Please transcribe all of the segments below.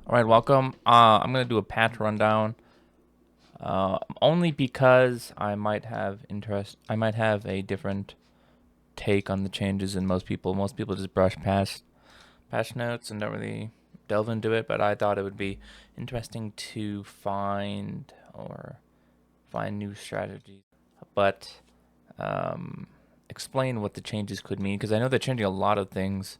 All right, welcome. I'm gonna do a patch rundown, only because I might have interest. I might have a different take on the changes than most people. Most people just brush past patch notes and don't really delve into it. But I thought it would be interesting to find new strategies, but explain what the changes could mean, because I know they're changing a lot of things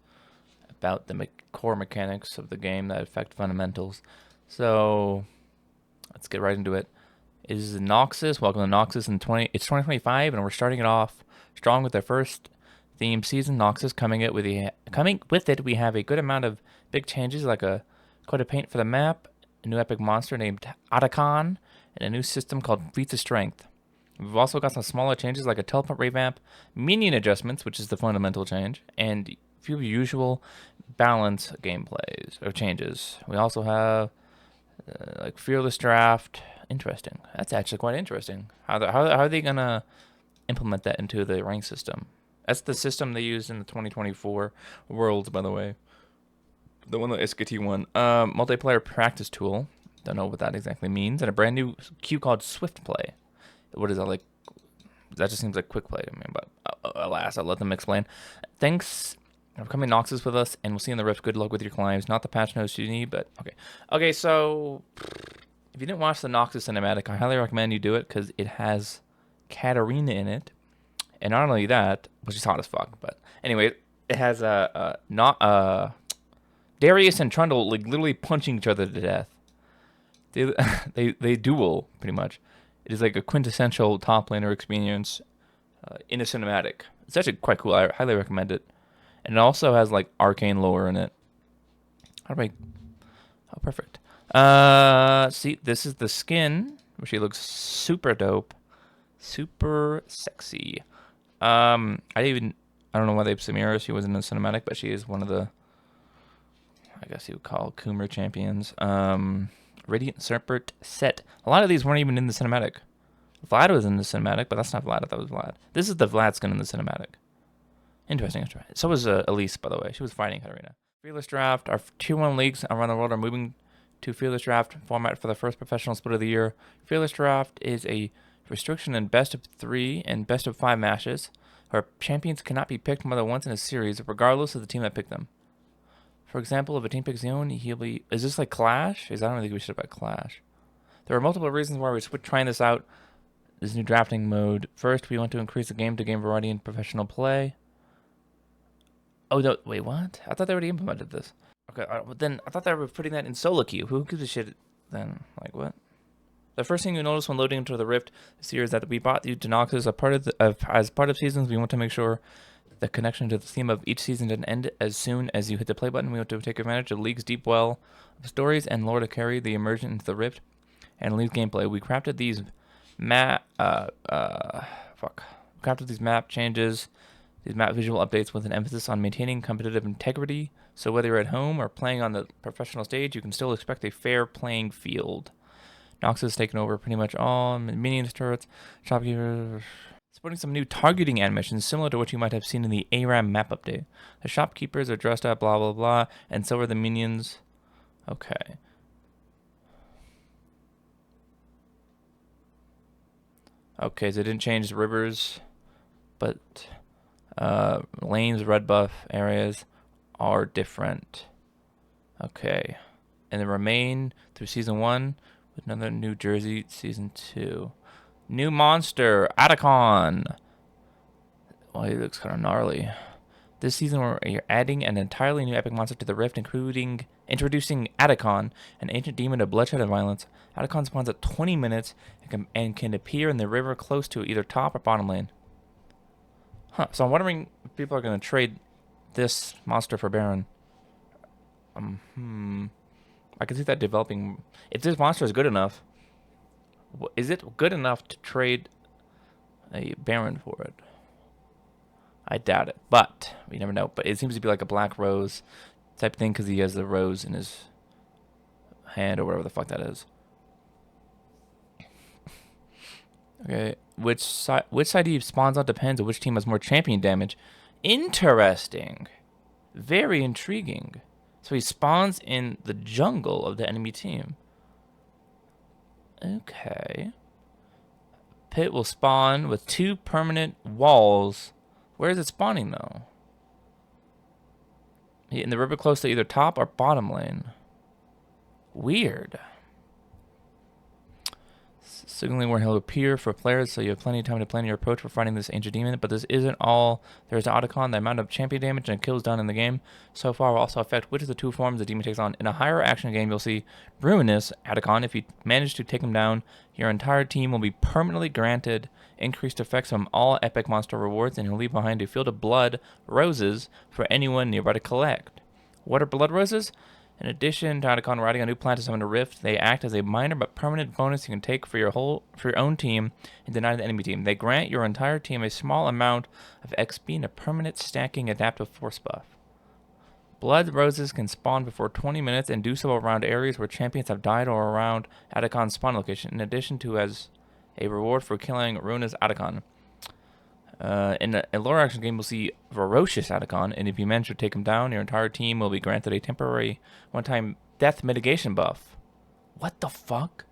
about the core mechanics of the game that affect fundamentals. So let's get right into it. Is Noxus? Welcome to Noxus in 20. It's 2025, and we're starting it off strong with our first theme season. Noxus coming with it. We have a good amount of big changes, like a quite a paint for the map, a new epic monster named Atakhan, and a new system called Feats of Strength. We've also got some smaller changes like a teleport revamp, minion adjustments, which is the fundamental change, and a few usual balance gameplays or changes. We also have like fearless draft. Interesting. That's actually quite interesting. How are they gonna implement that into the rank system? That's the system they used in the 2024 Worlds, by the way. The one that SKT won. Multiplayer practice tool. Don't know what that exactly means. And a brand new queue called Swift Play. What is that like? That just seems like quick play to me, but alas, I'll let them explain. Thanks for coming Noxus with us, and we'll see you in the Rift. Good luck with your climbs. Not the patch notes you need, but okay. Okay, so if you didn't watch the Noxus cinematic, I highly recommend you do it because it has Katarina in it, and not only that, which is hot as fuck. But anyway, it has Darius and Trundle like literally punching each other to death. They they duel pretty much. It is like a quintessential top laner experience in a cinematic. It's actually quite cool. I highly recommend it. And it also has like arcane lore in it. How do I? Oh, perfect. See, this is the skin, which she looks super dope, super sexy. I don't know why they Samira. She wasn't in the cinematic, but she is one of the, I guess you would call Coomer champions. Radiant Serpent set. A lot of these weren't even in the cinematic. Vlad was in the cinematic, but that's not Vlad. That was Vlad. This is the Vlad skin in the cinematic. Interesting. So was Elise, by the way. She was fighting Katarina. Fearless Draft. Our Tier 1 leagues around the world are moving to Fearless Draft format for the first professional split of the year. Fearless Draft is a restriction in best of 3 and best of 5 matches, where champions cannot be picked more than once in a series, regardless of the team that picked them. For example, if a team picks Zion, he'll be... Is this like Clash? I don't think we should have had Clash. There are multiple reasons why we're trying this out, this new drafting mode. First, we want to increase the game-to-game variety in professional play. Oh, no, wait, what? I thought they already implemented this. Okay, but then I thought they were putting that in solo queue. Who gives a shit then? Like, what? The first thing you notice when loading into the Rift this year is that we bought you to Noxus as part of seasons. We want to make sure the connection to the theme of each season didn't end as soon as you hit the play button. We want to take advantage of the League's deep well of stories and lore to carry the immersion into the Rift and League gameplay. We crafted these map changes, these map visual updates with an emphasis on maintaining competitive integrity. So whether you're at home or playing on the professional stage, you can still expect a fair playing field. Noxus has taken over pretty much all minions, turrets, shopkeepers. Supporting some new targeting animations similar to what you might have seen in the ARAM map update. The shopkeepers are dressed up, blah, blah, blah, and so are the minions. Okay. Okay, so they didn't change the rivers, but lanes, red buff areas are different. Okay. And they remain through Season 1 with another New Jersey Season 2. New monster, Atakhan. Well, he looks kind of gnarly. This season, we're adding an entirely new epic monster to the Rift, introducing Atakhan, an ancient demon of bloodshed and violence. Atakhan spawns at 20 minutes and can appear in the river close to either top or bottom lane. Huh, so I'm wondering if people are going to trade this monster for Baron. I can see that developing. If this monster is good enough, is it good enough to trade a Baron for it? I doubt it, but we never know. But it seems to be like a black rose type thing because he has the rose in his hand or whatever the fuck that is. Okay, which side he spawns on depends on which team has more champion damage. Interesting. Very intriguing. So he spawns in the jungle of the enemy team. Okay. Pit will spawn with 2 permanent walls. Where is it spawning, though? In the river close to either top or bottom lane. Weird. Signaling where he'll appear for players, so you have plenty of time to plan your approach for fighting this ancient demon. But this isn't all there is to Otacon. The amount of champion damage and kills done in the game so far will also affect which of the 2 forms the demon takes on. In a higher action game, you'll see Ruinous Otacon. If you manage to take him down, your entire team will be permanently granted increased effects from all epic monster rewards, and you'll leave behind a field of blood roses for anyone nearby to collect. What are blood roses? In addition to Otacon riding a new plant to summon a rift, they act as a minor but permanent bonus you can take for your own team and deny the enemy team. They grant your entire team a small amount of XP and a permanent stacking adaptive force buff. Blood roses can spawn before 20 minutes and do so around areas where champions have died or around Otacon's spawn location, in addition to as a reward for killing Ruinous Otacon. In a lower action game, we'll see Ferocious Otacon, and if you manage to take him down, your entire team will be granted a temporary one-time death mitigation buff. What the fuck?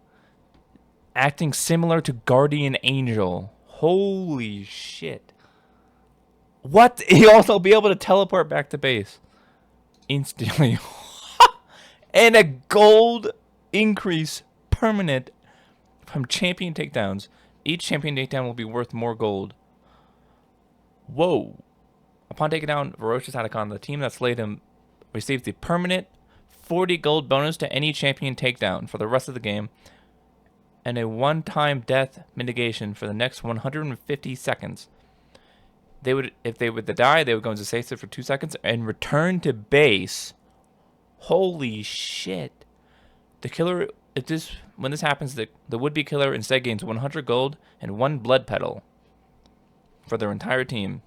Acting similar to Guardian Angel. Holy shit. What? He'll also be able to teleport back to base instantly. And a gold increase permanent from champion takedowns. Each champion takedown will be worth more gold. Whoa. Upon taking down Ferocious Otacon, the team that slayed him receives the permanent 40 gold bonus to any champion takedown for the rest of the game, and a one-time death mitigation for the next 150 seconds. If they would die, they would go into safe state for 2 seconds and return to base. Holy shit. The killer, when this happens, the would-be killer instead gains 100 gold and 1 blood petal for their entire team.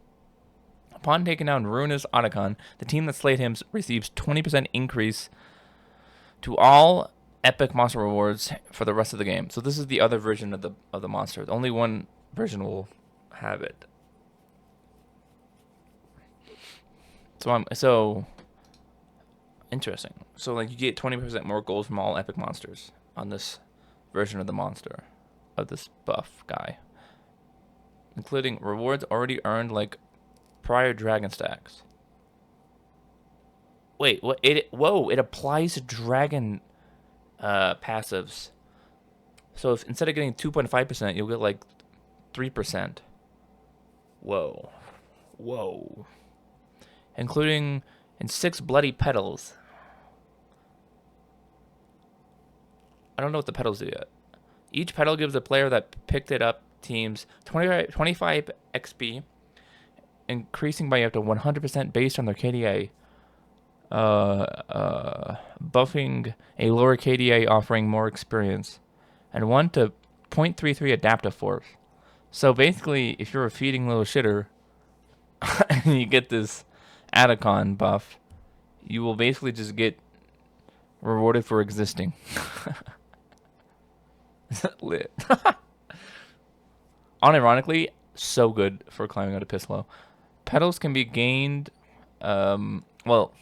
Upon taking down Ruinous Otacon, the team that slayed him receives 20% increase to all epic monster rewards for the rest of the game. So this is the other version of the monster. Only one version will have it. So interesting. So like you get 20% more gold from all epic monsters on this version of the monster, of this buff guy, including rewards already earned like prior dragon stacks. Wait, what? It applies to dragon passives. So if instead of getting 2.5%, you'll get like 3%. Whoa. Including in 6 bloody petals. I don't know what the petals do yet. Each petal gives the player that picked it up teams 25 XP, increasing by up to 100% based on their KDA. Buffing a lower KDA offering more experience, and 1 to 0.33 adaptive force. So basically, if you're a feeding little shitter and you get this Otacon buff, you will basically just get rewarded for existing. Lit. Unironically, so good for climbing out of Pislow. Petals can be gained, well,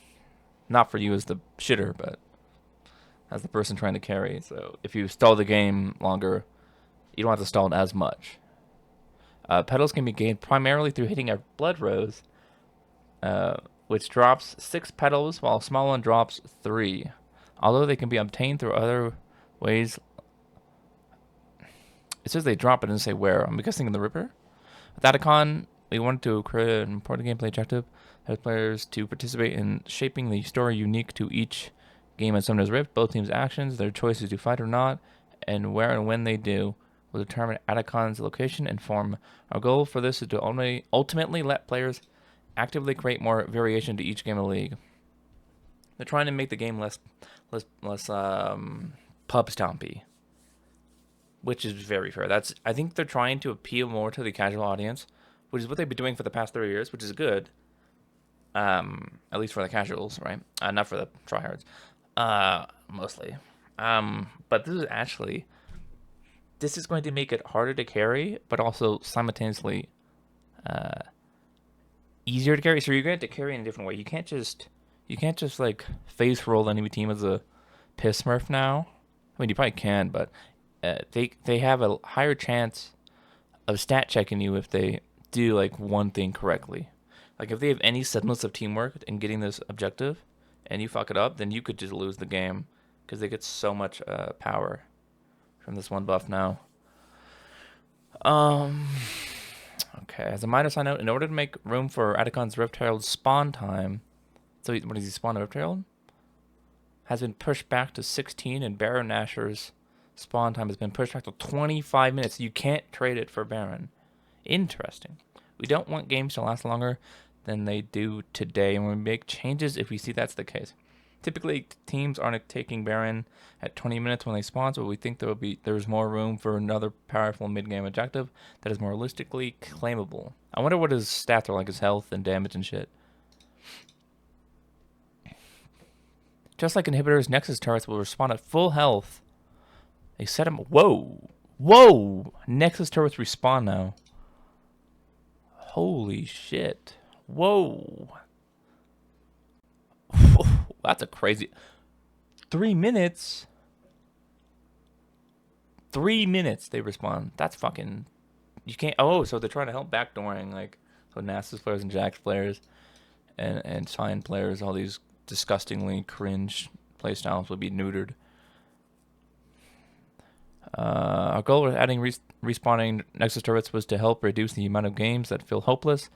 not for you as the shitter, but as the person trying to carry. So if you stall the game longer, you don't have to stall it as much. Petals can be gained primarily through hitting a blood rose, which drops 6 petals, while a small one drops 3. Although they can be obtained through other ways. It says they drop it and say where. I'm guessing in the river. With Otacon, we wanted to create an important gameplay objective. Have players to participate in shaping the story unique to each game at Summoner's Rift. Both teams' actions, their choices to fight or not, and where and when they do, will determine Otacon's location and form. Our goal for this is to ultimately let players actively create more variation to each game of the league. They're trying to make the game less pub stompy, which is very fair. I think they're trying to appeal more to the casual audience, which is what they've been doing for the past 3 years, which is good. At least for the casuals, right? Not for the tryhards, mostly. But this is going to make it harder to carry, but also simultaneously easier to carry. So you're going to have to carry in a different way. You can't just You can't just like face roll enemy team as a piss smurf now. I mean, you probably can, but they have a higher chance of stat checking you if they do like one thing correctly. Like if they have any semblance of teamwork in getting this objective, and you fuck it up, then you could just lose the game because they get so much power from this one buff now. Okay, as a minor side note, in order to make room for Atakhan's Rift Herald spawn time, so what does he spawn a Rift Herald? Has been pushed back to 16, and Baron Nashor's spawn time has been pushed back to 25 minutes. You can't trade it for Baron. Interesting. We don't want games to last longer than they do today, and we make changes if we see that's the case. Typically, teams aren't taking Baron at 20 minutes when they spawn, but we think there's more room for another powerful mid-game objective that is more realistically claimable. I wonder what his stats are like, his health and damage and shit. Just like inhibitors, Nexus turrets will respawn at full health. They set them. Whoa! Whoa! Nexus turrets respawn now. Holy shit. Whoa. That's a crazy... 3 minutes? 3 minutes they respawn. That's fucking... You can't... Oh, so they're trying to help backdooring, like... So Nasus players and Jax players and Cyan players, all these disgustingly cringe playstyles will be neutered. Our goal with adding respawning Nexus turrets was to help reduce the amount of games that feel hopeless.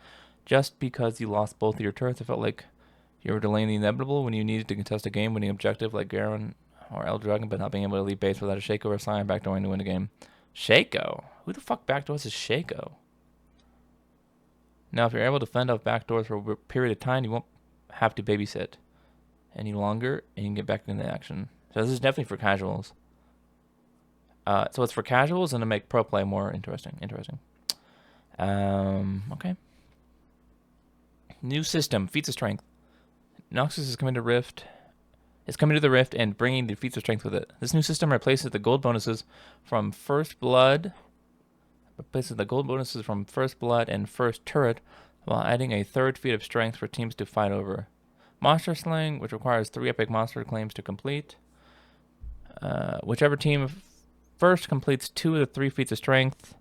Just because you lost both of your turrets, it felt like you were delaying the inevitable when you needed to contest a game-winning objective like Garen or El Dragon, but not being able to leave base without a Shaco or a Cyan backdooring to win a game. Shaco? Who the fuck backdoors is Shaco? Now, if you're able to fend off backdoors for a period of time, you won't have to babysit any longer, and you can get back into action. So this is definitely for casuals. So it's for casuals and to make pro play more interesting. Okay. New system, Feats of Strength. Noxus is coming to Rift. Is coming to the Rift and bringing the Feats of Strength with it. This new system replaces the gold bonuses from First Blood. And First Turret, while adding a third feat of Strength for teams to fight over. Monster Slaying, which requires 3 epic monster claims to complete. Whichever team first completes 2 of the 3 feats of Strength,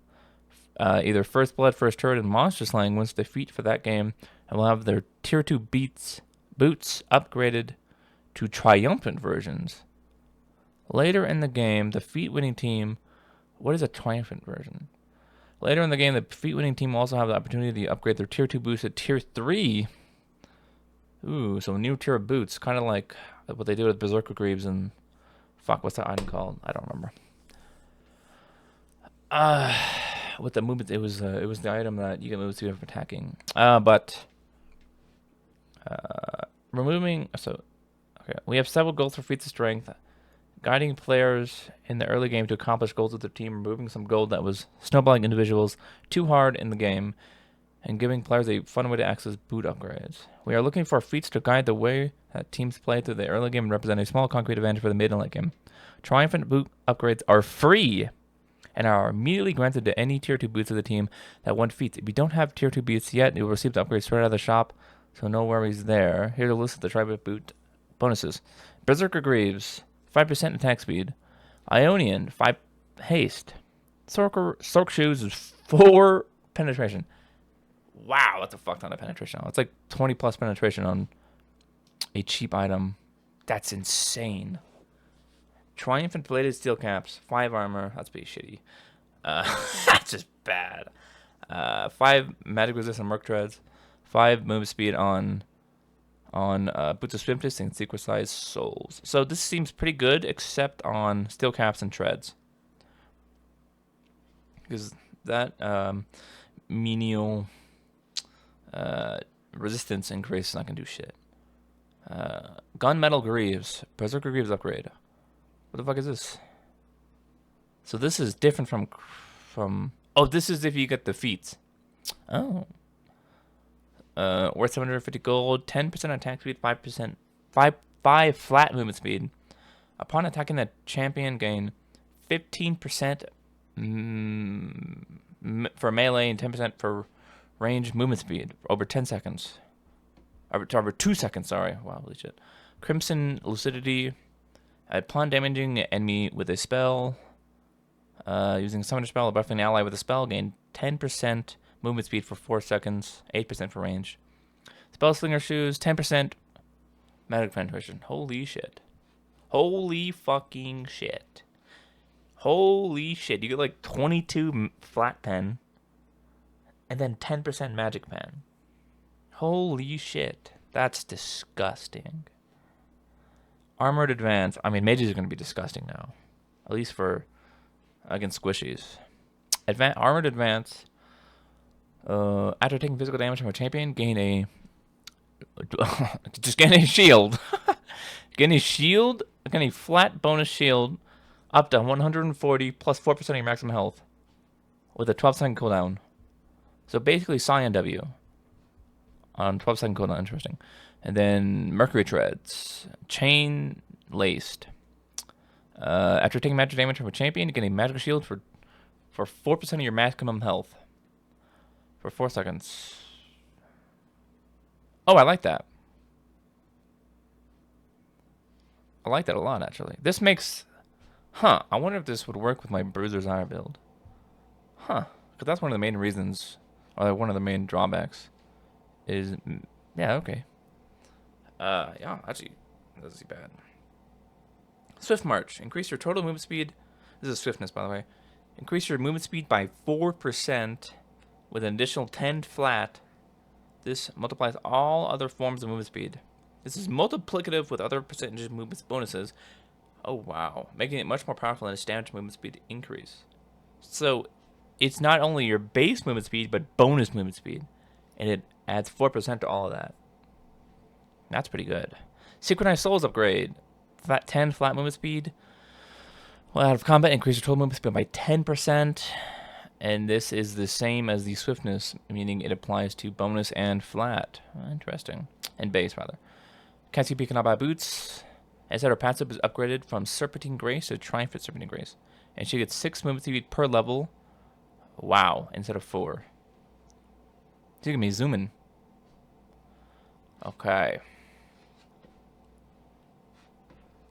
either First Blood, First Turret, and Monster Slaying, wins the feat for that game and will have their Tier 2 boots upgraded to triumphant versions. Later in the game, the feat-winning team... What is a triumphant version? Later in the game, the feat-winning team will also have the opportunity to upgrade their Tier 2 boots to Tier 3. Ooh, so a new tier of boots. Kind of like what they do with Berserker Greaves and... Fuck, what's that item called? I don't remember. With the movement, it was the item that you can move to if attacking. Removing... So, okay. We have several goals for Feats of Strength. Guiding players in the early game to accomplish goals with their team, removing some gold that was snowballing individuals too hard in the game, and giving players a fun way to access boot upgrades. We are looking for feats to guide the way that teams play through the early game and represent a small concrete advantage for the mid and late game. Triumphant boot upgrades are free and are immediately granted to any Tier 2 boots of the team that won feats. If you don't have Tier 2 boots yet, you will receive the upgrade straight out of the shop, so no worries there. Here's a list of the Triumphant boot bonuses. Berserker Greaves, 5% attack speed. Ionian, 5 haste. Sork Shoes is 4 penetration. Wow, that's a fuck ton of penetration. It's like 20 plus penetration on a cheap item. That's insane. Triumphant Bladed Steel Caps, 5 armor. That's pretty shitty. That's just bad. 5 magic resistant Merc Treads. 5 move speed on Boots of Swiftness and Secret Size Souls. So this seems pretty good, except on Steel Caps and Treads. Because that menial resistance increase is not going to do shit. Gunmetal Greaves. Berserker Greaves upgrade. What the fuck is this? So this is different from... Oh, this is if you get the feats. Oh. Worth 750 gold, 10% attack speed, 5 flat movement speed. Upon attacking the champion, gain 15% for melee and 10% for range movement speed over 10 seconds. Over 2 seconds, sorry. Wow, holy shit. Crimson Lucidity. Upon damaging an enemy with a spell, using a summoner spell or buffing an ally with a spell, gain 10% movement speed for 4 seconds, 8% for range. Spell Slinger Shoes, 10% magic penetration. Holy shit. Holy fucking shit. Holy shit. You get like 22 flat pen and then 10% magic pen. Holy shit. That's disgusting. Armored Advance. I mean, mages are going to be disgusting now. At least for against squishies. Armored Advance. After taking physical damage from a champion, gain a... just gain a shield. Gain a shield. Gain a flat bonus shield up to 140 plus 4% of your maximum health. With a 12-second cooldown. So basically Cyan W. On 12-second cooldown. Interesting. And then Mercury Treads. Chain Laced. After taking magic damage from a champion, you get a magic shield for 4% of your maximum health. For 4 seconds. Oh, I like that. I like that a lot, actually. This makes... Huh. I wonder if this would work with my Bruiser's Ire build. Huh. Because that's one of the main reasons, or like one of the main drawbacks, is... Yeah, okay. Yeah, actually, this is bad. Swift March. Increase your total movement speed. This is swiftness, by the way. Increase your movement speed by 4% with an additional 10 flat. This multiplies all other forms of movement speed. This is multiplicative with other percentage movement bonuses. Oh, wow. Making it much more powerful than a standard movement speed increase. So, it's not only your base movement speed, but bonus movement speed. And it adds 4% to all of that. That's pretty good. Synchronized Souls upgrade. 10 flat movement speed. Well, out of combat, increase your total movement speed by 10%. And this is the same as the swiftness, meaning it applies to bonus and flat. Interesting. And base, rather. Cassie Pekanaba Boots. Instead, her passive is upgraded from Serpentine Grace to Triumphant Serpentine Grace. And she gets 6 movement speed per level. Wow. Instead of 4. She's going to be zooming. Okay.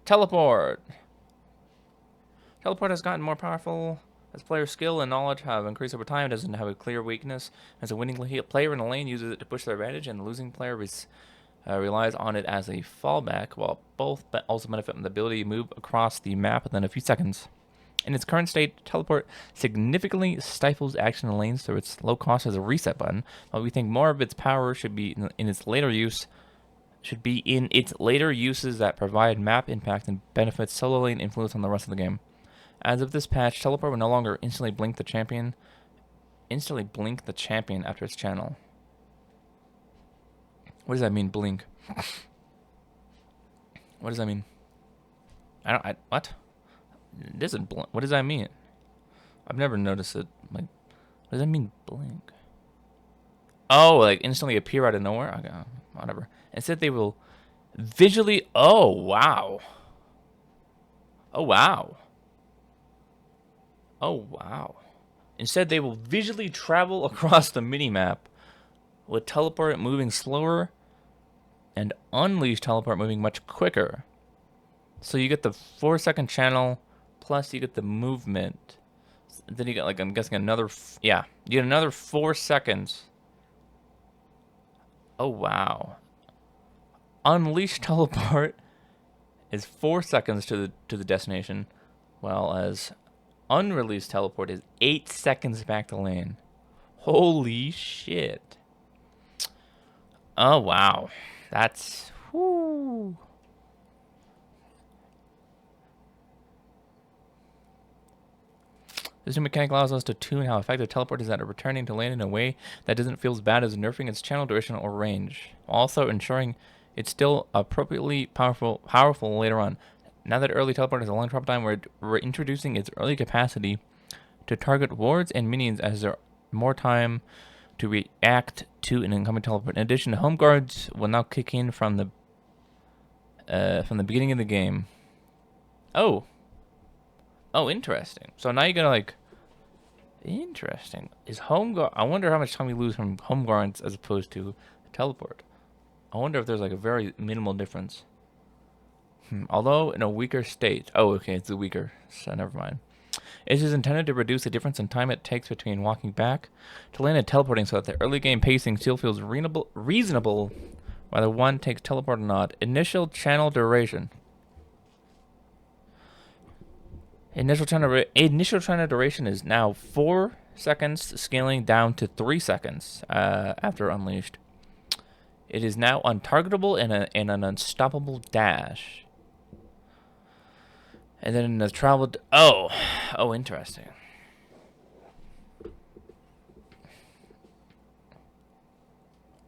Teleport. Teleport has gotten more powerful as player skill and knowledge have increased over time. It doesn't have a clear weakness. As a winning player in a lane uses it to push their advantage, and the losing player relies on it as a fallback, while both also benefit from the ability to move across the map within a few seconds. In its current state, Teleport significantly stifles action in lanes, so its low cost as a reset button, but we think more of its power should be in its later use. Should be in its later uses that provide map impact and benefits solo lane influence on the rest of the game. As of this patch, Teleport will no longer instantly blink the champion after its channel. What does that mean, blink? What does that mean? What? It isn't blink. What does that mean? I've never noticed it. Like, what does that mean, blink? Oh, like instantly appear out of nowhere? Okay, whatever. Instead, they will visually... Oh, wow. Oh, wow. Oh, wow. Instead, they will visually travel across the minimap with Teleport moving slower and Unleash Teleport moving much quicker. So you get the 4-second channel, plus you get the movement. Then you get, like, I'm guessing another... Yeah, you get another 4 seconds. Oh, wow. Unleash Teleport is 4 seconds to the destination, while as Unreleased Teleport is 8 seconds back to lane. Holy shit. Oh, wow. That's... Whoo. This new mechanic allows us to tune how effective Teleport is at returning to lane in a way that doesn't feel as bad as nerfing its channel duration or range, also ensuring it's still appropriately powerful later on. Now that early Teleport has a long drop time, we're introducing its early capacity to target wards and minions as there more time to react to an incoming Teleport. In addition, home guards will now kick in from the beginning of the game. Oh, interesting. So now you're gonna like... Interesting. Is home guard... I wonder how much time we lose from home guards as opposed to Teleport. I wonder if there's like a very minimal difference. Although in a weaker state. Oh, okay, it's a weaker. So never mind. It is intended to reduce the difference in time it takes between walking back to land and teleporting so that the early game pacing still feels reasonable whether one takes teleport or not. Initial channel duration. Initial channel duration is now 4 seconds, scaling down to 3 seconds after unleashed. It is now untargetable in an unstoppable dash. And then in the travel... Oh, interesting.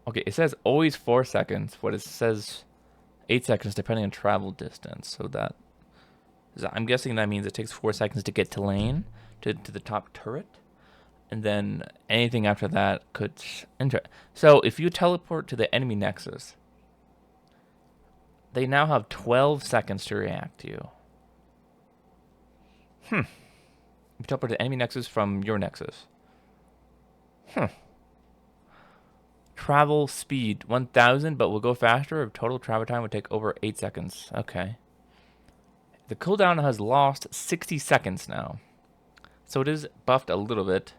Okay, it says always 4 seconds, but it says 8 seconds depending on travel distance. So that... I'm guessing that means it takes 4 seconds to get to lane, to the top turret. And then anything after that could enter. So if you teleport to the enemy Nexus, they now have 12 seconds to react to you. You teleport to enemy Nexus from your Nexus. Travel speed 1000, but will go faster. Total travel time would take over 8 seconds. Okay. The cooldown has lost 60 seconds now. So it is buffed a little bit.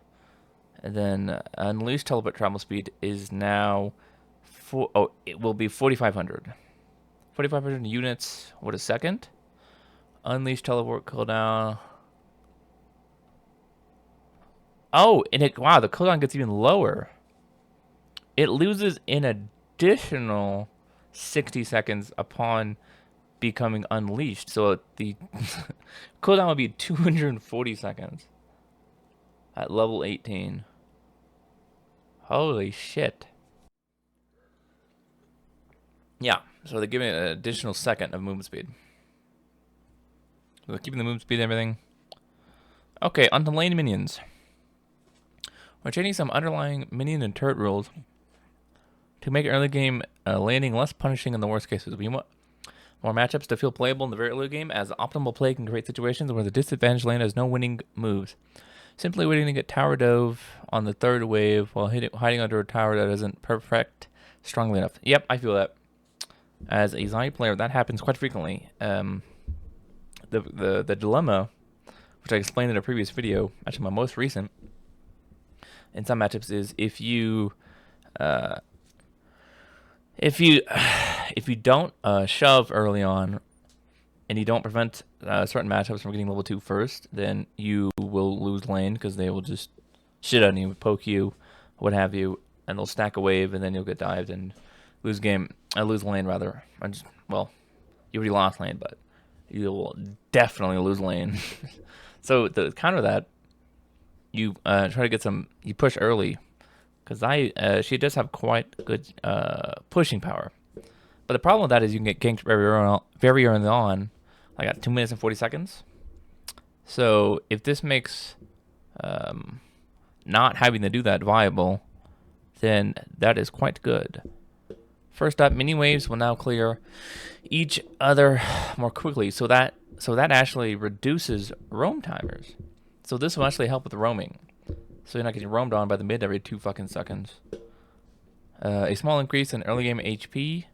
And then unleashed teleport travel speed is now it will be 4,500. 4,500 units. What a second. Unleashed teleport cooldown. Oh, and wow, the cooldown gets even lower. It loses an additional 60 seconds upon becoming unleashed. So the cooldown would be 240 seconds at level 18. Holy shit. Yeah, so they're giving it an additional second of movement speed. So they're keeping the movement speed and everything. Okay, on to lane minions. We're changing some underlying minion and turret rules to make early game landing less punishing in the worst cases. We want more matchups to feel playable in the very early game, as optimal play can create situations where the disadvantaged lane has no winning moves. Simply waiting to get tower dove on the third wave while hiding under a tower that isn't perfect strongly enough. Yep, I feel that. As a Zai player, that happens quite frequently. The dilemma, which I explained in a previous video, actually my most recent, in some matchups, is if you don't shove early on and you don't prevent certain matchups from getting level 2 first, then you will lose lane because they will just shit on you, poke you, what have you, and they'll stack a wave, and then you'll get dived and lose lane rather. Well, you already lost lane, but you will definitely lose lane. So to counter that, you try to get you push early, because she does have quite good pushing power. But the problem with that is you can get ganked very early on, like at 2 minutes and 40 seconds. So if this makes not having to do that viable, then that is quite good. First up, mini waves will now clear each other more quickly, so that actually reduces roam timers. So this will actually help with roaming. So you're not getting roamed on by the mid every 2 fucking seconds. A small increase in early game HP.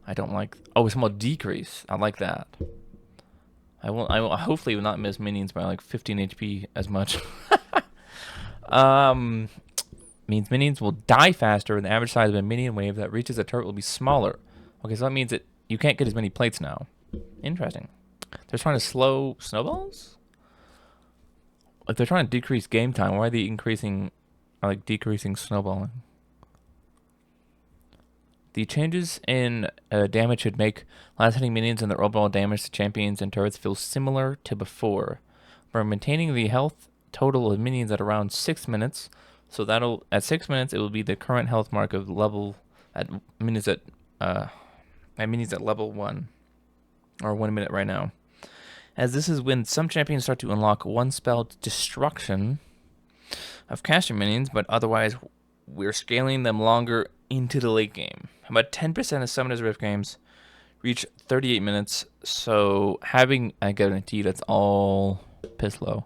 I don't like. Oh, a small decrease. I like that. I will hopefully will not miss minions by like 15 HP as much. Means minions will die faster, and the average size of a minion wave that reaches a turret will be smaller. Okay, so that means that you can't get as many plates now. Interesting. They're trying to slow snowballs? Like they're trying to decrease game time. Why are they decreasing snowballing? The changes in damage should make last hitting minions and their overall damage to champions and turrets feel similar to before. We're maintaining the health total of minions at around 6 minutes. So that'll at 6 minutes it will be the current health mark of minions at level 1, or 1 minute right now. As this is when some champions start to unlock one spell destruction of caster minions, but otherwise we're scaling them longer into the late game. About 10% of Summoners Rift games reach 38 minutes, so I guarantee that's all piss low.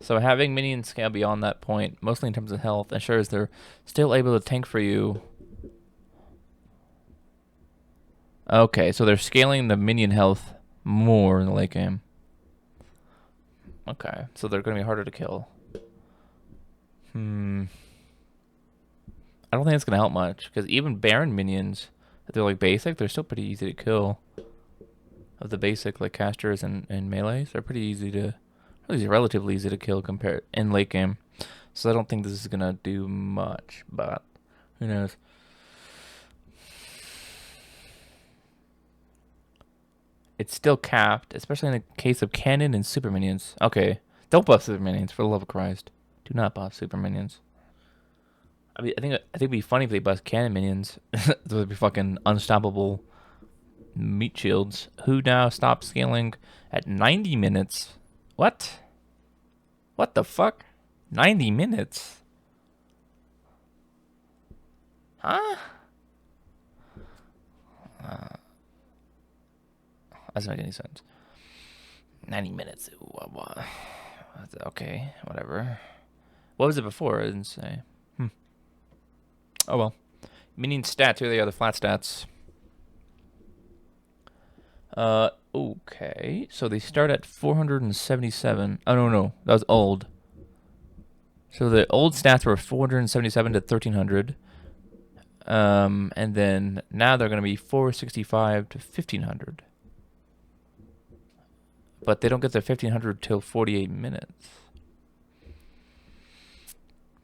So having minions scale beyond that point, mostly in terms of health, ensures they're still able to tank for you Okay, so they're scaling the minion health more in the late game. Okay, so they're going to be harder to kill. I don't think it's going to help much, because even Baron minions, if they're like basic, they're still pretty easy to kill. Of the basic, like casters and melees, they're pretty easy to, at least relatively easy to kill compared in late game. So I don't think this is going to do much, but who knows. It's still capped, especially in the case of cannon and super minions. Okay, don't buff super minions, for the love of Christ. Do not buff super minions. I mean, I think it'd be funny if they buff cannon minions. Those would be fucking unstoppable meat shields. Who now stops scaling at 90 minutes? What? What the fuck? 90 minutes? Huh? Doesn't make any sense. 90 minutes. Okay, whatever. What was it before? I didn't say. Oh well. Minion stats. Here they are, the flat stats. Okay. So they start at 477. Oh, no. That was old. So the old stats were 477 to 1300. And then now they're going to be 465 to 1500. But they don't get their 1500 till 48 minutes.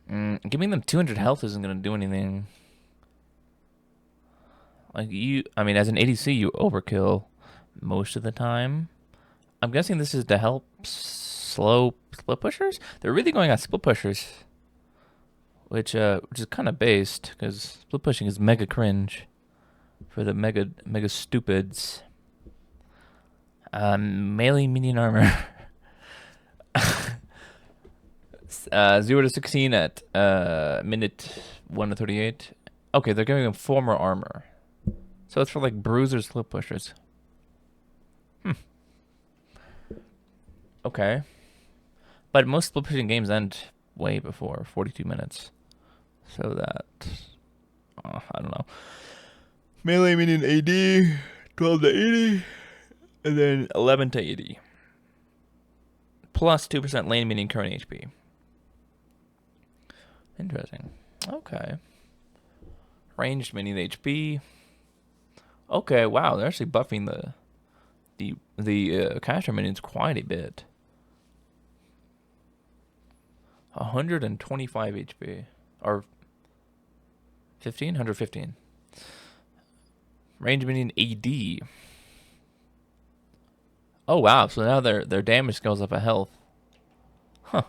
Giving them 200 health isn't going to do anything. Like I mean, as an ADC, you overkill most of the time. I'm guessing this is to help slow split pushers. They're really going on split pushers, which is kind of based because split pushing is mega cringe for the mega stupids. Melee minion armor. 0 to 16 at minute 1 to 38. Okay, they're giving them 4 more armor. So it's for like bruisers, split pushers. Okay. But most split pushing games end way before 42 minutes. So that, I don't know. Melee minion AD, 12 to 80, and then 11 to 80. Plus 2% lane minion current HP. Interesting. Okay. Ranged minion HP. Okay, wow, they're actually buffing the caster minions quite a bit. 125 HP. Or 15? 115. Range minion AD. Oh wow, so now their damage scales up a health. Huh.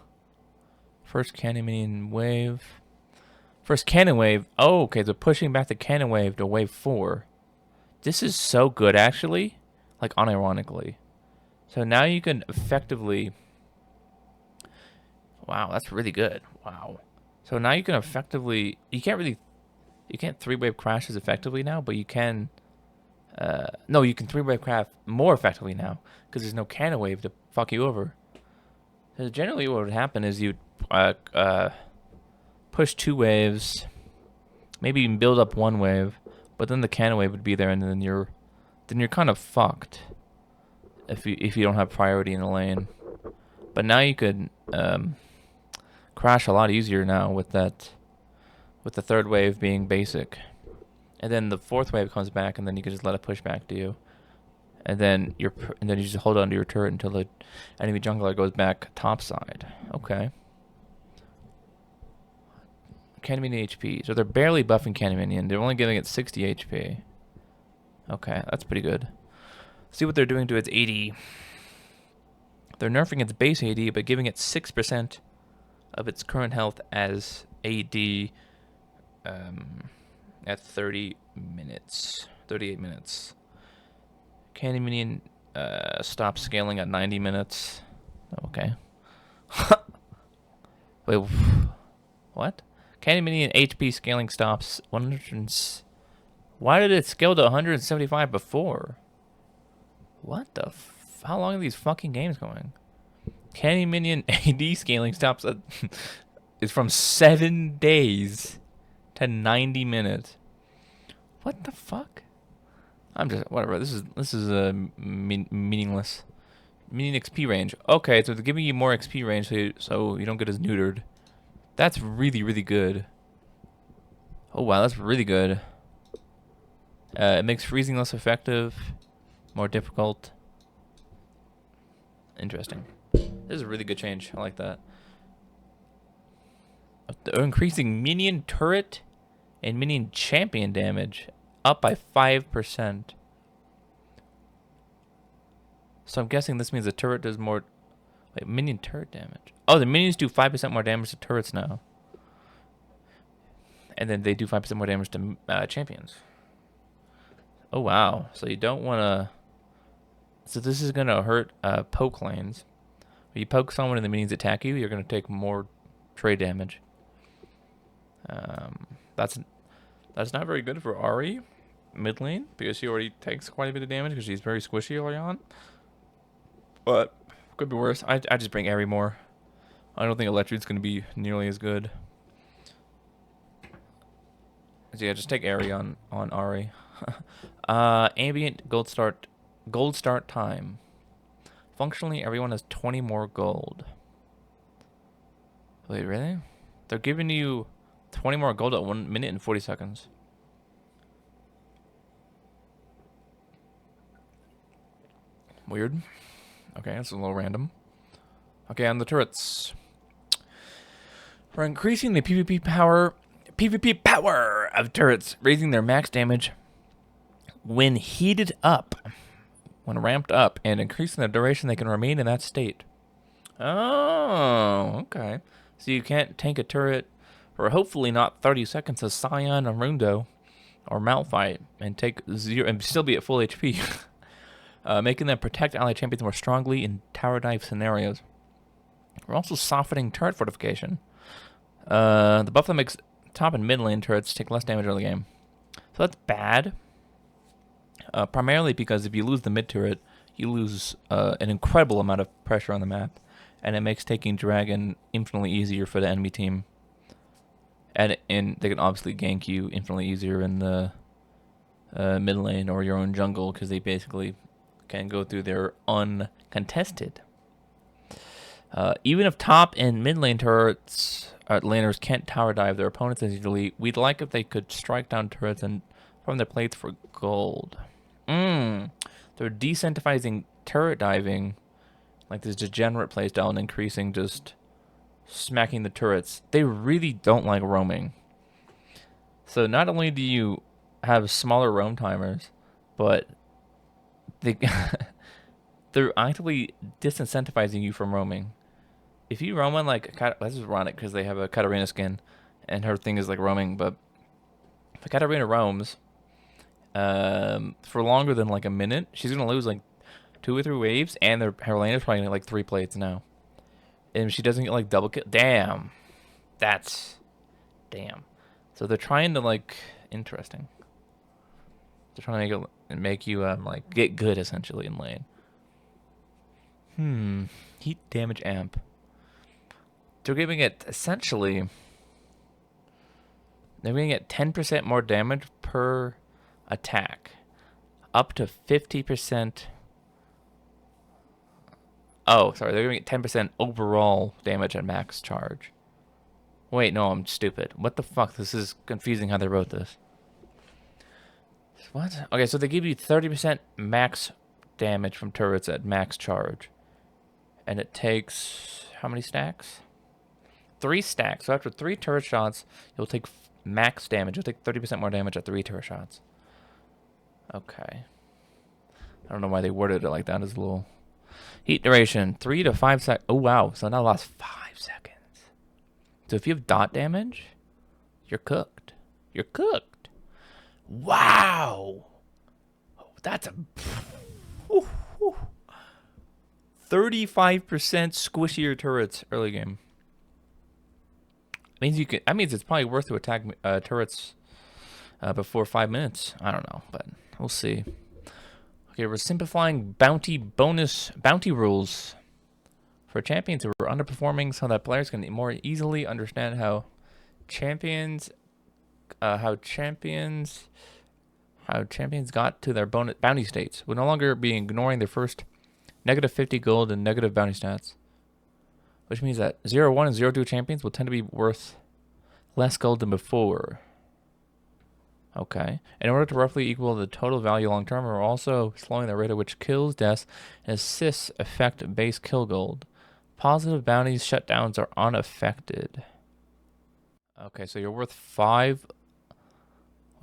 First cannon minion wave. First cannon wave. Oh, okay, they're pushing back the cannon wave to wave 4. This is so good, actually. Like, unironically. So now you can effectively... Wow, that's really good. Wow. So now you can effectively... You can't 3-wave crashes effectively now, but you can... No, you can 3-wave craft more effectively now, because there's no cannon wave to fuck you over. So generally what would happen is you'd push 2 waves, maybe even build up 1 wave, but then the cannon wave would be there, and then you're kind of fucked if you don't have priority in the lane. But now you could crash a lot easier now with the 3rd wave being basic, and then the 4th wave comes back, and then you can just let it push back to you, and then you just hold on to your turret until the enemy jungler goes back topside. Okay. Cannon minion HP. So they're barely buffing cannon minion. They're only giving it 60 HP. Okay, that's pretty good. See what they're doing to its AD. They're nerfing its base AD, but giving it 6% of its current health as AD at 30 minutes. 38 minutes. Cannon minion stops scaling at 90 minutes. Okay. Wait, what? Cannon minion HP scaling stops 100. Why did it scale to 175 before? What the how long are these fucking games going? Cannon minion AD scaling stops at is from 7 days to 90 minutes. What the fuck? I'm just whatever. This is meaningless. Minion XP range. Okay, so they're giving you more XP range, so you don't get as neutered. That's really really good. Oh wow, that's really good. It makes freezing less effective, more difficult. Interesting. This is a really good change. I like that. They're increasing minion turret and minion champion damage up by 5%. So I'm guessing this means the turret does more. Wait, minion turret damage. Oh, the minions do 5% more damage to turrets now. And then they do 5% more damage to champions. Oh, wow. So you don't want to... So this is going to hurt poke lanes. When you poke someone and the minions attack you, you're going to take more trade damage. That's not very good for Ari mid lane, because she already takes quite a bit of damage because she's very squishy early on. But could be worse. I just bring Ari more. I don't think Electrode's going to be nearly as good. So yeah, just take Ari on Ari. Ambient gold start time. Functionally, everyone has 20 more gold. Wait, really? They're giving you 20 more gold at 1 minute and 40 seconds. Weird. Okay, that's a little random. Okay, on the turrets. We're increasing the PvP power of turrets, raising their max damage when heated up, when ramped up, and increasing the duration they can remain in that state. Oh, okay. So you can't tank a turret for hopefully not 30 seconds as Scion or Mundo or Malphite and take 0 and still be at full HP. Making them protect ally champions more strongly in tower dive scenarios. We're also softening turret fortification. The buff that makes top and mid lane turrets take less damage early game. So that's bad. Primarily because if you lose the mid turret, you lose an incredible amount of pressure on the map. And it makes taking Dragon infinitely easier for the enemy team. And they can obviously gank you infinitely easier in the mid lane or your own jungle, because they basically can go through there uncontested. Even if top and mid lane turrets laners can't tower dive their opponents as easily, we'd like if they could strike down turrets and farm their plates for gold. They're decentralizing turret diving, like this degenerate playstyle, and increasing just smacking the turrets. They really don't like roaming. So not only do you have smaller roam timers, but they're actively disincentivizing you from roaming. If you roam on like, let's just run it because they have a Katarina skin, and her thing is like roaming. But if a Katarina roams for longer than like a minute, she's gonna lose like 2 or 3 waves, and her lane is probably gonna get like 3 plates now. And if she doesn't get like double kill, damn. So they're trying to like, interesting. They're trying to make you like get good essentially in lane. Heat damage amp. They're giving it essentially. They're giving it 10% more damage per attack, up to 50%. Oh, sorry, they're giving it 10% overall damage at max charge. Wait, no, I'm stupid. What the fuck? This is confusing how they wrote this. What? Okay, so they give you 30% max damage from turrets at max charge. And it takes how many stacks? 3 stacks. So after 3 turret shots, you'll take max damage. You'll take 30% more damage at 3 turret shots. Okay. I don't know why they worded it like that. It's a little... Heat duration, 3 to 5 seconds. Oh, wow. So now lost 5 seconds. So if you have dot damage, you're cooked. You're cooked. Wow. That's a... 35% squishier turrets early game. That means it's probably worth to attack turrets before 5 minutes. I don't know, but we'll see. Okay, we're simplifying bounty rules for champions who are underperforming, so that players can more easily understand how champions how champions got to their bounty states would no longer be ignoring their first negative 50 gold and negative bounty stats, which means that 0-1 and 0-2 champions will tend to be worth less gold than before. Okay. In order to roughly equal the total value long term, we're also slowing the rate at which kills, deaths, and assists affect base kill gold. Positive bounties shutdowns are unaffected. Okay, so you're worth 5.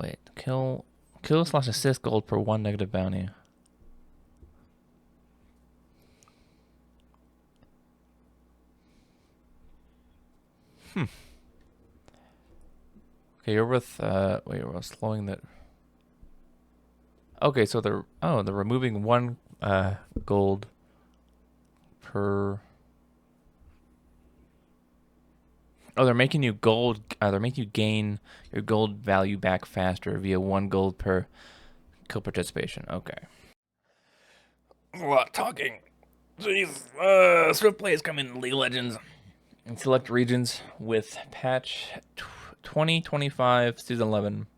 Wait, kill / assist gold per 1 negative bounty. Okay, you're worth wait, we're slowing that. Okay, so they're removing 1 gold per. Oh, they're making you gold. They're making you gain your gold value back faster via 1 gold per kill participation. Okay. A lot of talking. Jeez. Swift play is coming in League of Legends in select regions with patch 2025 season 11.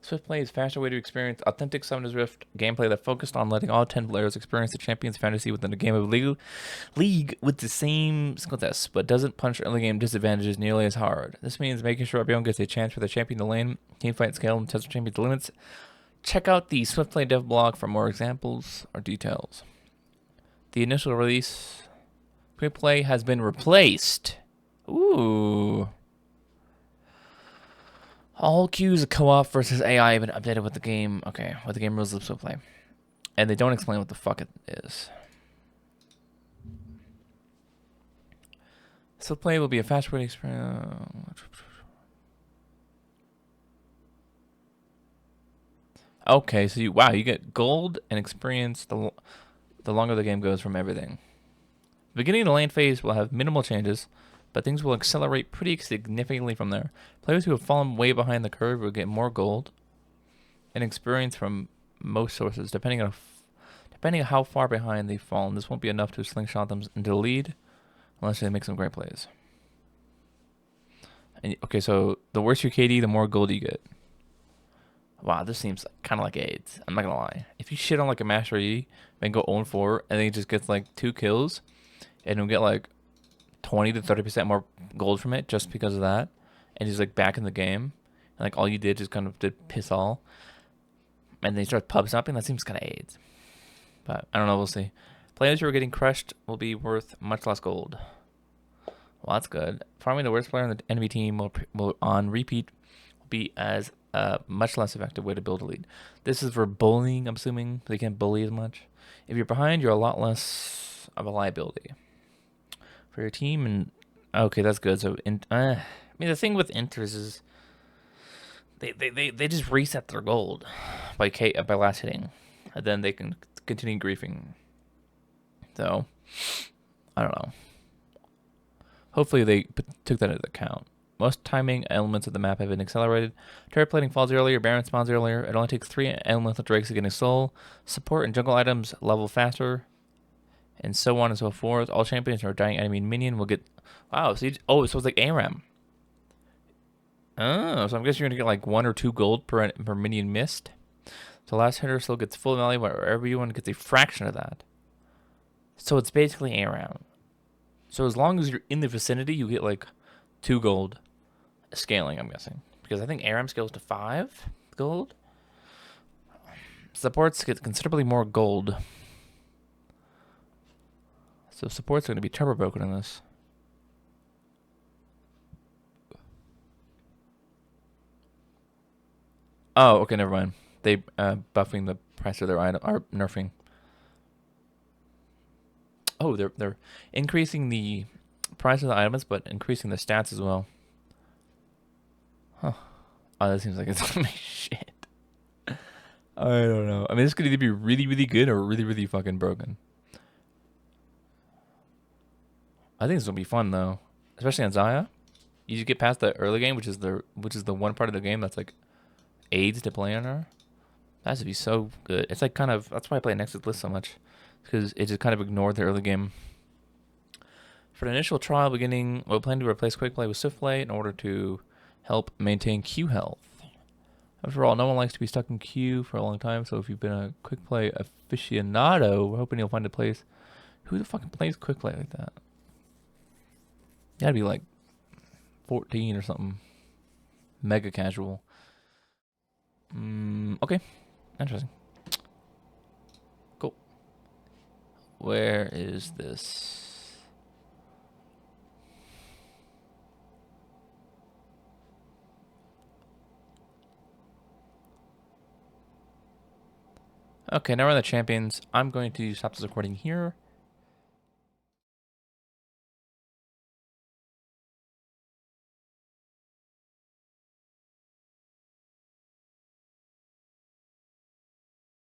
Swift play is a faster way to experience authentic Summoner's Rift gameplay that focused on letting all 10 players experience the champion's fantasy within a game of league with the same skill tests, but doesn't punch early game disadvantages nearly as hard. This means making sure everyone gets a chance for the champion to lane, teamfight scale, and test the champion's limits. Check out the Swift play dev blog for more examples or details. The initial release quick play has been replaced. Ooh. All queues of co-op versus AI have been updated with the game. Okay, with the game rules of Swift play, and they don't explain what the fuck it is. Swift play will be a fast way to experience. Okay, so you get gold and experience the longer the game goes from everything. The beginning of the lane phase will have minimal changes, but things will accelerate pretty significantly from there. Players who have fallen way behind the curve will get more gold and experience from most sources, depending on how far behind they've fallen. This won't be enough to slingshot them into the lead unless they make some great plays. And, okay, so the worse your KD, the more gold you get. Wow, this seems kind of like AIDS. I'm not going to lie. If you shit on like a Master E and go 0-4 and then he just gets like 2 kills and he'll get like 20 to 30% more gold from it just because of that, and he's like back in the game, and like all you did just kind of did piss all, and then he starts pub stopping. That seems kind of AIDS, but I don't know. We'll see. Players who are getting crushed will be worth much less gold. Well, that's good. Farming the worst player on the enemy team will on repeat will be as a much less effective way to build a lead. This is for bullying, I'm assuming. They can't bully as much. If you're behind, you're a lot less of a liability for your team. And okay, that's good. So I mean, the thing with inters is they just reset their gold by last hitting, and then they can continue griefing. So I don't know. Hopefully they took that into account. Most timing elements of the map have been accelerated. Turret plating falls earlier, Baron spawns earlier. It only takes 3 elemental drakes to get a soul. Support and jungle items level faster, and so on and so forth. All champions or dying enemy minion will get. Wow, so so it's like ARAM. Oh, so I'm guessing you're gonna get like 1 or 2 gold per minion missed. So last hitter still gets full value, but everyone gets a fraction of that. So it's basically ARAM. So as long as you're in the vicinity, you get like 2 gold scaling, I'm guessing. Because I think ARAM scales to 5 gold. Supports get considerably more gold. So supports are going to be turbo broken in this. Oh, okay, never mind. They buffing the price of their item, or nerfing. Oh, they're increasing the price of the items, but increasing the stats as well. Huh. Oh, that seems like it's gonna be shit. I don't know. I mean, this could either be really, really good or really, really fucking broken. I think it's gonna be fun though, especially on Zaya. You just get past the early game, which is the one part of the game that's like aids to play on her. That should be so good. It's like kind of that's why I play Nexus list so much, because it just kind of ignored the early game. For the initial trial beginning, we'll plan to replace quick play with swift play in order to help maintain Q health. After all, no one likes to be stuck in queue for a long time, so if you've been a quick play aficionado, we're hoping you'll find a place. Who the fucking plays quick play like that? You gotta be like 14 or something. Mega casual. Okay. Interesting. Cool. Where is this? Okay, now we're on the champions. I'm going to stop this recording here.